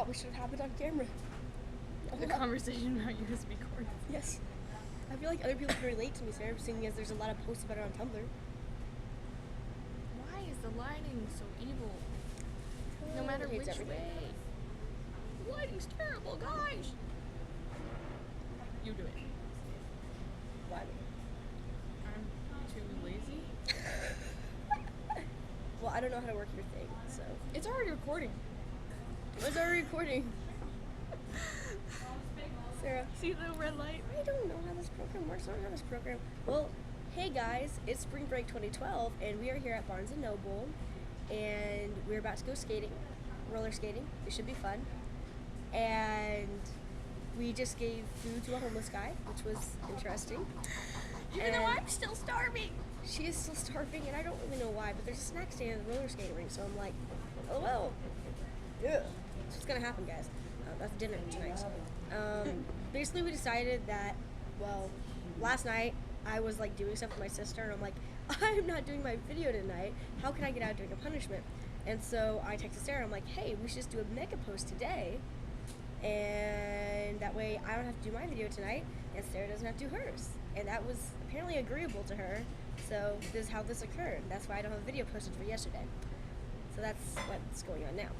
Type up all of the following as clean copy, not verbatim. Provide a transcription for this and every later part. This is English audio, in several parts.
probably should have happened on camera. The conversation about USB cords. Yes. I feel like other people can relate to me, Sarah, seeing as there's a lot of posts about it on Tumblr. Why is the lighting so evil? No matter which way. The lighting's terrible, guys. You do it. Why? I'm too lazy. Well, I don't know how to work your thing, so. It's already recording. It's already recording. Sarah. See the little red light? I don't know how this program works. I don't know how this program. Well, hey guys, it's Spring Break 2012, and we are here at Barnes & Noble, and we're about to go skating, roller skating. It should be fun. And we just gave food to a homeless guy, which was interesting. Even though I'm still starving. She is still starving, and I don't really know why, but there's a snack stand at the roller skating rink, so I'm like, oh well. Yeah. That's what's gonna happen, guys. That's dinner tonight. Basically, we decided that, well, last night I was like doing stuff with my sister, and I'm like, I'm not doing my video tonight. How can I get out doing a punishment? And so I texted Sarah. I'm like, hey, we should just do a mega post today, and that way I don't have to do my video tonight, and Sarah doesn't have to do hers. And that was apparently agreeable to her. So this is how this occurred. That's why I don't have a video posted for yesterday. So that's what's going on now.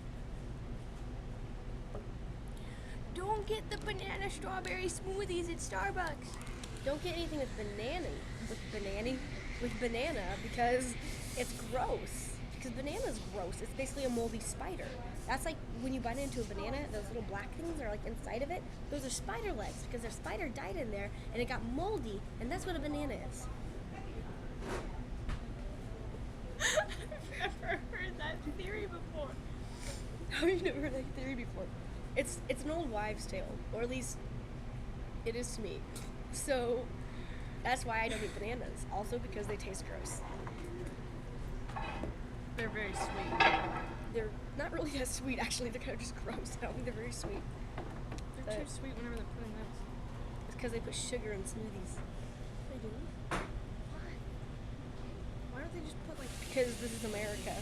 Don't get the banana strawberry smoothies at Starbucks. Don't get anything with banana because it's gross. Because banana's gross. It's basically a moldy spider. That's like when you bite into a banana, those little black things are like inside of it. Those are spider legs because their spider died in there and it got moldy, and that's what a banana is. I've never heard that theory before. How have you never heard that theory before? It's an old wives' tale, or at least it is to me. So that's why I don't eat bananas. Also because they taste gross. They're very sweet. They're not really that sweet, actually. They're kind of just gross. I don't think they're very sweet. They're too sweet whenever they're put in those. It's because they put sugar in smoothies. They do? Why don't they just put like... Because this is America.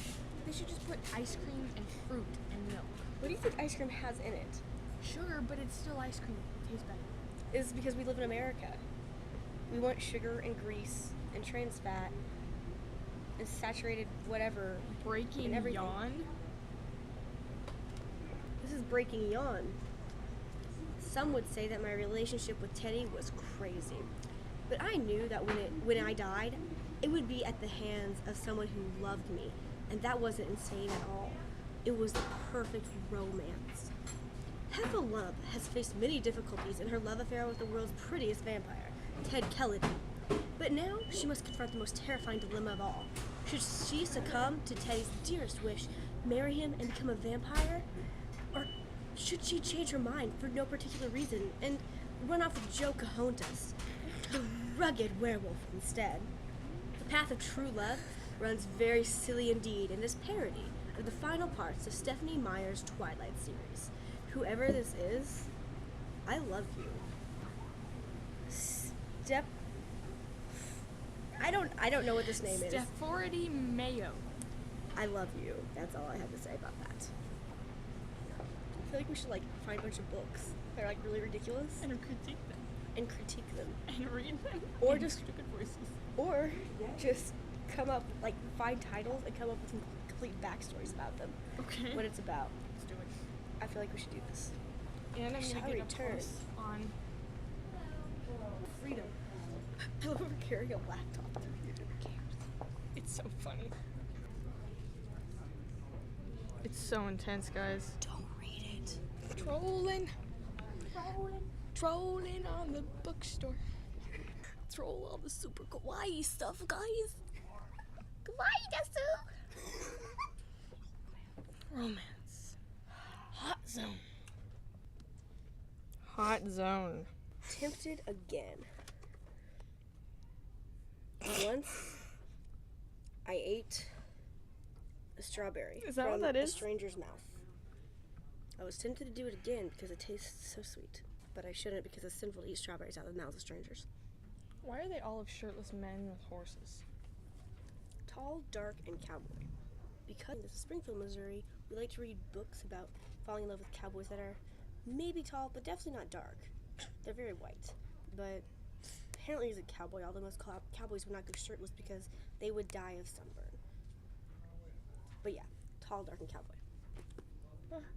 They should just put ice cream and fruit and milk. What do you think ice cream has in it? Sugar, but it's still ice cream. It tastes better. It's because we live in America. We want sugar and grease and trans fat and saturated whatever. Breaking yawn? This is breaking yawn. Some would say that my relationship with Teddy was crazy. But I knew that when I died, it would be at the hands of someone who loved me. And that wasn't insane at all. It was the perfect romance. Heffa Love has faced many difficulties in her love affair with the world's prettiest vampire, Ted Kelledy. But now she must confront the most terrifying dilemma of all. Should she succumb to Teddy's dearest wish, marry him and become a vampire? Or should she change her mind for no particular reason and run off with Joe Cajontas, the rugged werewolf, instead? The path of true love runs very silly indeed in this parody of the final parts of Stephenie Meyer's Twilight series. Whoever this is, I love you. I don't know what this name is. Stephenie Mayo. I love you. That's all I have to say about that. I feel like we should like find a bunch of books that are like really ridiculous And critique them. and critique them. And read them. Or in just stupid voices. Or just come up, like, find titles and come up with some complete backstories about them. Okay. What it's about. Let's do it. I feel like we should do this. And I'm Shall gonna get a return. post on Freedom. I love her carrying a laptop through here. Who cares? It's so funny. It's so intense, guys. Don't read it. Trolling on the bookstore. Troll all the super kawaii stuff, guys. Kawaii desu. Romance. Hot zone. Hot zone. Tempted again. Once I ate a strawberry Is that from what that is? a stranger's mouth. I was tempted to do it again because it tastes so sweet, but I shouldn't because it's sinful to eat strawberries out of the mouths of strangers. Why are they all of shirtless men with horses? Tall, dark, and cowboy. Because this is Springfield, Missouri, We like to read books about falling in love with cowboys that are maybe tall, but definitely not dark. They're very white. But apparently he's a cowboy, although most cowboys would not go shirtless because they would die of sunburn. But yeah, Tall, Dark, and Cowboy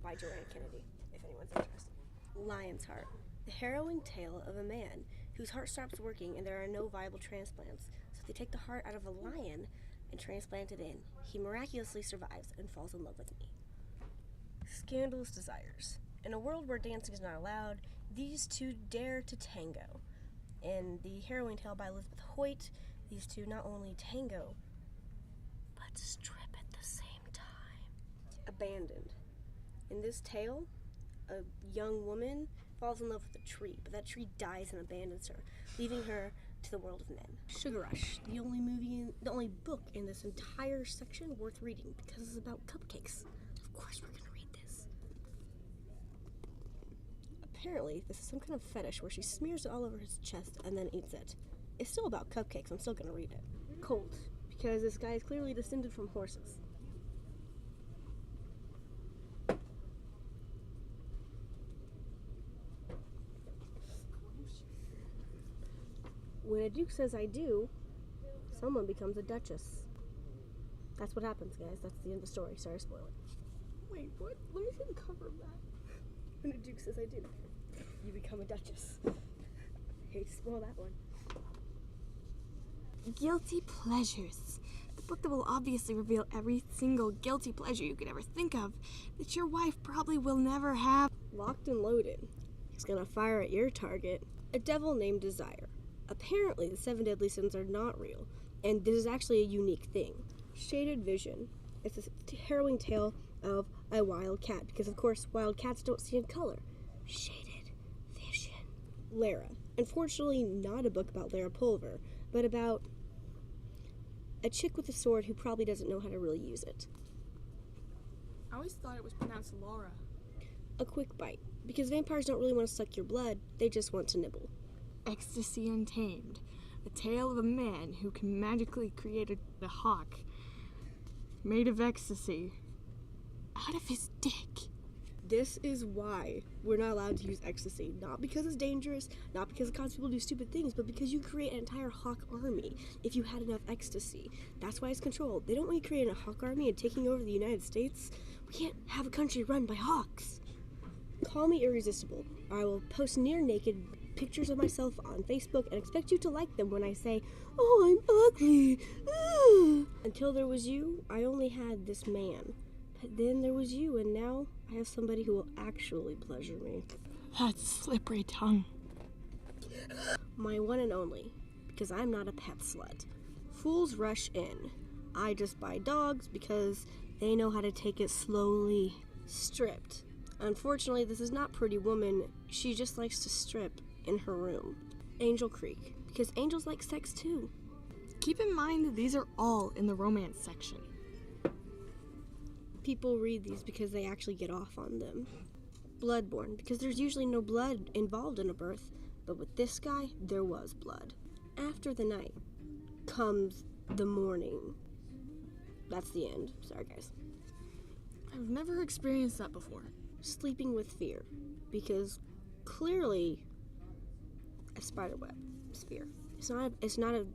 by Joanna Kennedy, if anyone's interested. Lion's Heart. The harrowing tale of a man whose heart stops working and there are no viable transplants, so they take the heart out of a lion and transplant it in. He miraculously survives and falls in love with me. Scandalous Desires. In a world where dancing is not allowed, these two dare to tango. In the harrowing tale by Elizabeth Hoyt, these two not only tango, but strip at the same time. Abandoned. In this tale, a young woman falls in love with a tree, but that tree dies and abandons her, leaving her to the world of men. Sugar Rush, the only book in this entire section worth reading because it's about cupcakes. Of course we're gonna read this. Apparently, this is some kind of fetish where she smears it all over his chest and then eats it. It's still about cupcakes, I'm still gonna read it. Colt, because this guy is clearly descended from horses. When a duke says I do, someone becomes a duchess. That's what happens, guys. That's the end of the story. Sorry to spoil it. Wait, what? Let me see the cover of that. When a duke says I do, you become a duchess. Hate to spoil that one. Guilty Pleasures. The book that will obviously reveal every single guilty pleasure you could ever think of that your wife probably will never have. Locked and Loaded. He's gonna fire at your target. A devil named Desire. Apparently, the 7 deadly sins are not real, and this is actually a unique thing. Shaded Vision. It's a harrowing tale of a wild cat, because of course, wild cats don't see in color. Shaded Vision. Lara. Unfortunately, not a book about Lara Pulver, but about a chick with a sword who probably doesn't know how to really use it. I always thought it was pronounced Laura. A Quick Bite. Because vampires don't really want to suck your blood, they just want to nibble. Ecstasy Untamed. The tale of a man who can magically create a hawk made of ecstasy out of his dick. This is why we're not allowed to use ecstasy. Not because it's dangerous, not because it causes people to do stupid things, but because you create an entire hawk army if you had enough ecstasy. That's why it's controlled. They don't want you creating a hawk army and taking over the United States. We can't have a country run by hawks. Call me irresistible, or I will post near naked pictures of myself on Facebook and expect you to like them when I say, oh, I'm ugly. Until there was you, I only had this man. But then there was you, and now I have somebody who will actually pleasure me. That's slippery tongue. My one and only, because I'm not a pet slut. Fools Rush In. I just buy dogs because they know how to take it slowly. Stripped. Unfortunately, this is not Pretty Woman. She just likes to strip in her room. Angel Creek, because angels like sex too. Keep in mind that these are all in the romance section. People read these because they actually get off on them. Bloodborne, because there's usually no blood involved in a birth, but with this guy, there was blood. After the night comes the morning. That's the end. Sorry, guys. I've never experienced that before. Sleeping with Fear, because clearly a spiderweb sphere. It's not a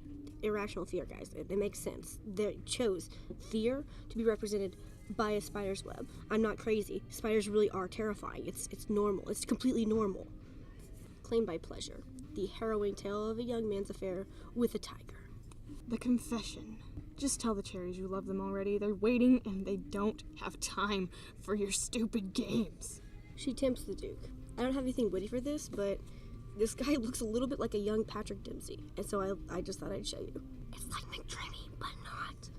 irrational fear, guys. It makes sense. They chose fear to be represented by a spider's web. I'm not crazy. Spiders really are terrifying. It's normal. It's completely normal. Claimed by Pleasure. The harrowing tale of a young man's affair with a tiger. The Confession. Just tell the cherries you love them already. They're waiting and they don't have time for your stupid games. She Tempts the Duke. I don't have anything witty for this, but this guy looks a little bit like a young Patrick Dempsey, and so I just thought I'd show you. It's like McDreamy, but not,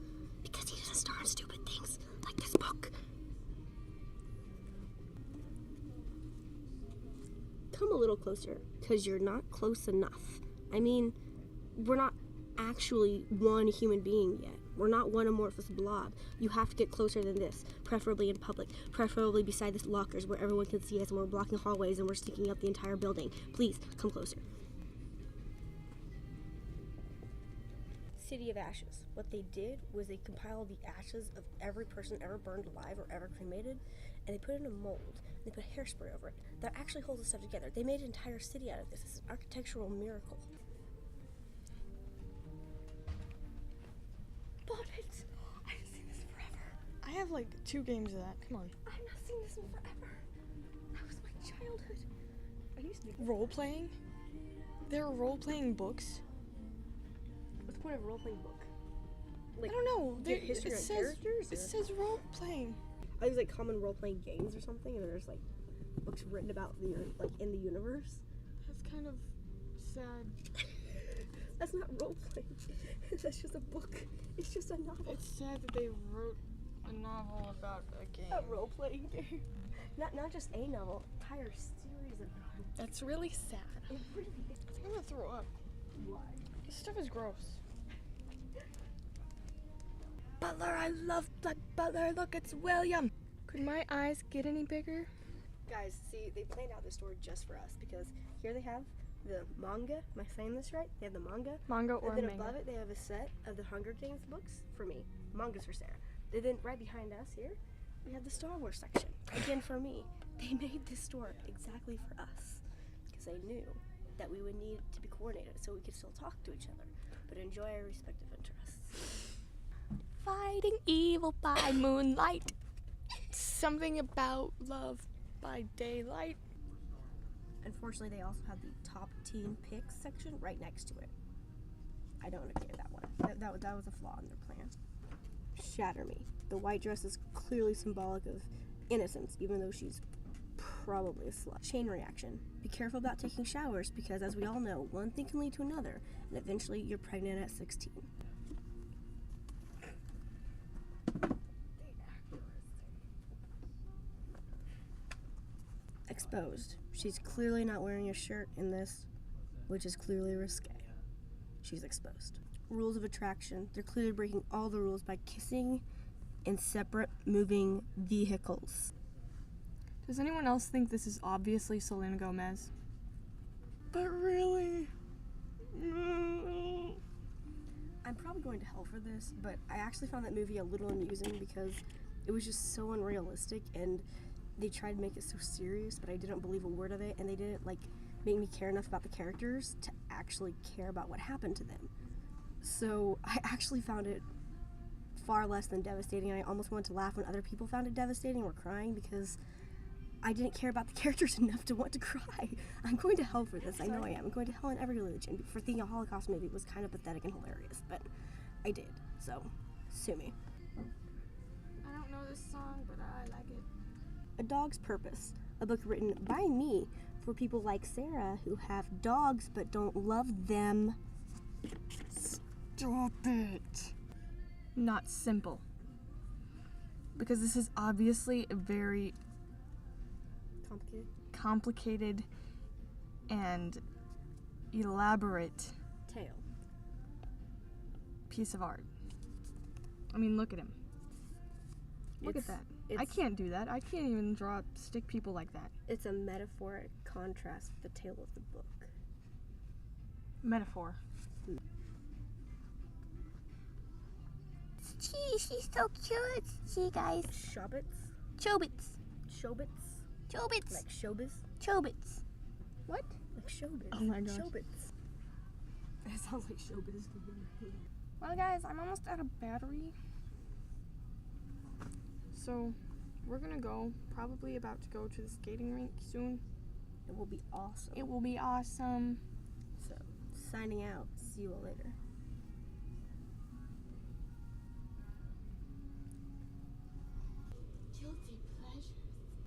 because he doesn't star in stupid things like this book. Come a little closer, because you're not close enough. I mean, we're not actually one human being yet. We're not one amorphous blob. You have to get closer than this, preferably in public, preferably beside the lockers where everyone can see us and we're blocking hallways and we're sneaking up the entire building. Please, come closer. city of ashes. What they did was they compiled the ashes of every person ever burned alive or ever cremated, and they put it in a mold. They put hairspray over it. That actually holds the stuff together. They made an entire city out of this. It's an architectural miracle. Bought it! I haven't seen this in forever. I have like 2 games of that. Come on. I have not seen this in forever. That was my childhood. Are you speaking? Role playing? There are role playing books? What's the point of a role-playing book? I don't know. There, history it on says characters? it says role playing. I think like common role-playing games or something, and there's like books written about the like in the universe. That's kind of sad. That's not role-playing. That's just a book. It's just a novel. It's sad that they wrote a novel about a game. A role-playing game. Not just a novel, entire series of novels. That's really sad. It really is. I think I'm gonna throw up. Why? This stuff is gross. Butler, I love Black Butler. Look, it's William. Could my eyes get any bigger? Guys, see, they planned out this store just for us because here they have the manga. Am I saying this right? They have the manga. Manga or And then manga? above it, they have a set of the Hunger Games books for me. Mangas for Sarah. And then right behind us here, we have the Star Wars section. Again for me. They made this store exactly for us because they knew that we would need to be coordinated so we could still talk to each other, but enjoy our respective interests. Fighting evil by moonlight. Something about love by daylight. Unfortunately, they also have the top teen picks section right next to it. I don't agree with that one. That was a flaw in their plan. Shatter Me. The white dress is clearly symbolic of innocence, even though she's probably a slut. Chain reaction. Be careful about taking showers because, as we all know, one thing can lead to another, and eventually you're pregnant at 16. Exposed. She's clearly not wearing a shirt in this, which is clearly risque. She's exposed. Rules of attraction. They're clearly breaking all the rules by kissing in separate moving vehicles. Does anyone else think this is obviously Selena Gomez? But really? I'm probably going to hell for this, but I actually found that movie a little amusing because it was just so unrealistic and they tried to make it so serious, but I didn't believe a word of it, and they didn't like make me care enough about the characters to actually care about what happened to them. So I actually found it far less than devastating, and I almost wanted to laugh when other people found it devastating and were crying because I didn't care about the characters enough to want to cry. I'm going to hell for this. I know I am. I'm going to hell in every religion for thinking a Holocaust movie was kind of pathetic and hilarious, but I did. So, sue me. I don't know this song, but I like it. A Dog's Purpose, a book written by me for people like Sarah who have dogs but don't love them. Stop it. Not simple. Because this is obviously a very complicated and elaborate Tale. piece of art. I mean, look at him. Look at that. I can't do that. I can't even draw stick people like that. It's a metaphoric contrast with the tale of the book. Metaphor. Gee, she's so cute. See, guys. Shobits? Chobits. Showbits? Chobits. Like showbiz? Chobits. What? Like showbiz. Oh my gosh. Showbits. It sounds like showbiz to me. Well, guys, I'm almost out of battery. So, we're gonna go. Probably about to go to the skating rink soon. It will be awesome. It will be awesome. So, signing out. See you all later.